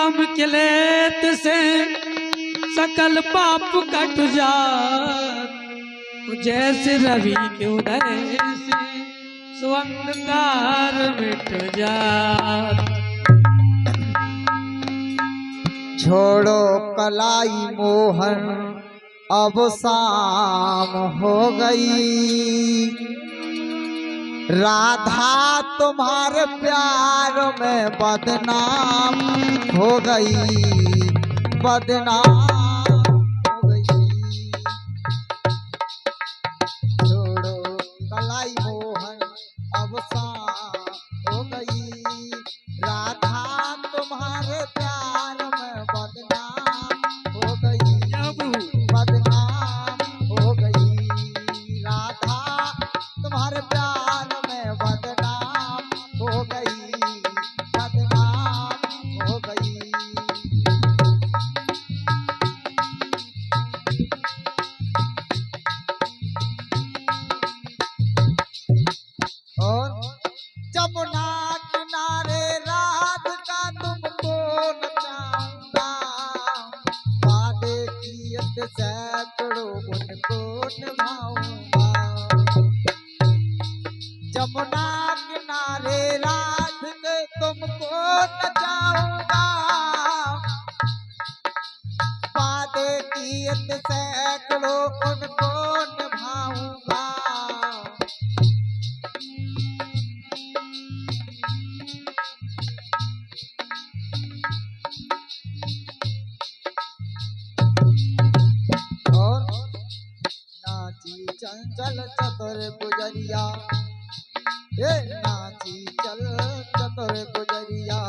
नाम के लेत से सकल पाप कट जात, जैसे रवि के उदय से स्वंधकार मिट जात। छोड़ो कलाई मोहन अब शाम हो गई, राधा तुम्हारे प्यार में बदनाम हो गई, बदनाम हो गई। छोड़ो कलाई मोहन अब शाम हो गई, राधा तुम्हारे प्यार में बदनाम हो गई, बदनाम हो गई। राधा तुम्हारे प्यार में बदनाम हो गई, बदनाम हो गई। और जमुना किनारे राधिका तुमको नचाऊंगा, वादे किए थे सैकड़ों उनको निभाऊंगा। जमुना किनारे राधिका तुमको नचाऊंगा, वादे किए थे सैकड़ों उनको निभाऊंगा। और नाची चंचल चतुर गुजरिया, ये नाची चल चतुर गुजरिया,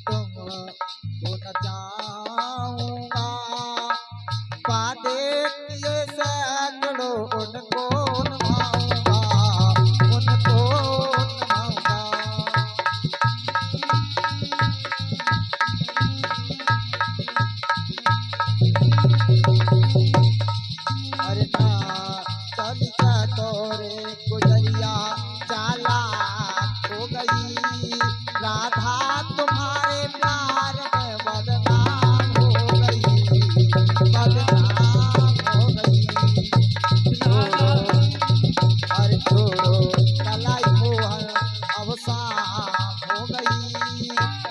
तुमको नचाऊंगा, वादे किए सैकड़ों उनको निभाऊंगा, उनको निभाऊंगा। अरे ना चल तोरे गुजरिया चालाक हो गई, राधा तुम्हारे प्यार में बदनाम हो गई, बदनाम हो गई। छोड़ो अरे छोड़ो कलाई मोहन अब शाम हो गई,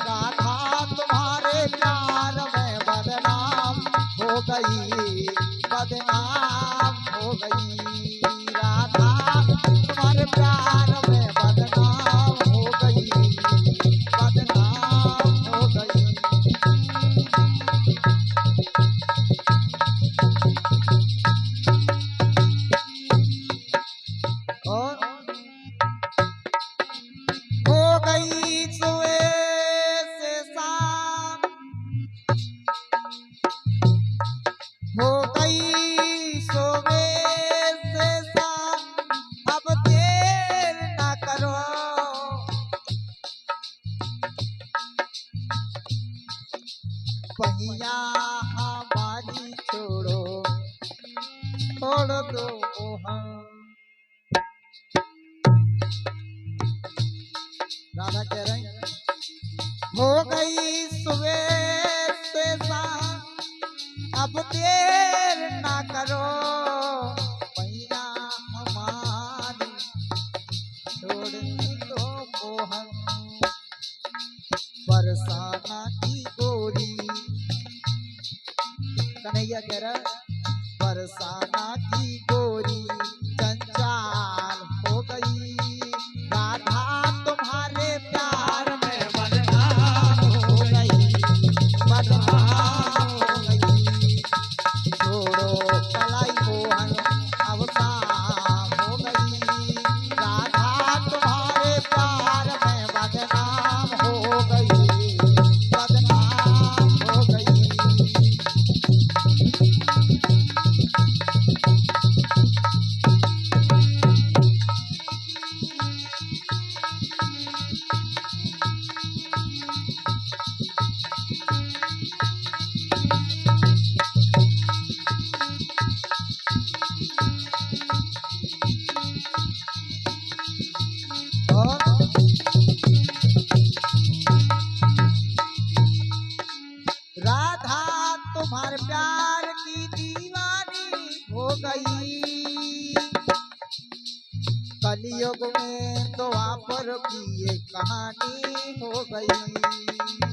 राधा तुम्हारे प्यार में बदनाम हो गई, बदनाम हो गई। राधा तुम्हारे प्यार में बदनाम हो गई, बदनाम हो गई। और हो गई सुबह से शाम, हो गई सुबह से शाम, अब देर न करो, पहिया हमारी छोड़ो, छोड़ दो मोहन। राधा कह रहे हैं हो गई सुबह से शाम, अब देर ना करो, पहिया हमारी छोड़ दो मोहन। बरसाना की गोरी, कन्हैया कह रहा है बरसाना की गोरी चंचाल हो गई, राधा तुम्हारे प्यार में बदनाम हो गई, बदनाम हो गई। छोड़ो कलाई मोहन अब शाम हो गई, राधा तुम्हारे प्यार में बदनाम हो गई, बदनाम हो गई। कलयुग में द्वापर की ये कहानी हो गई।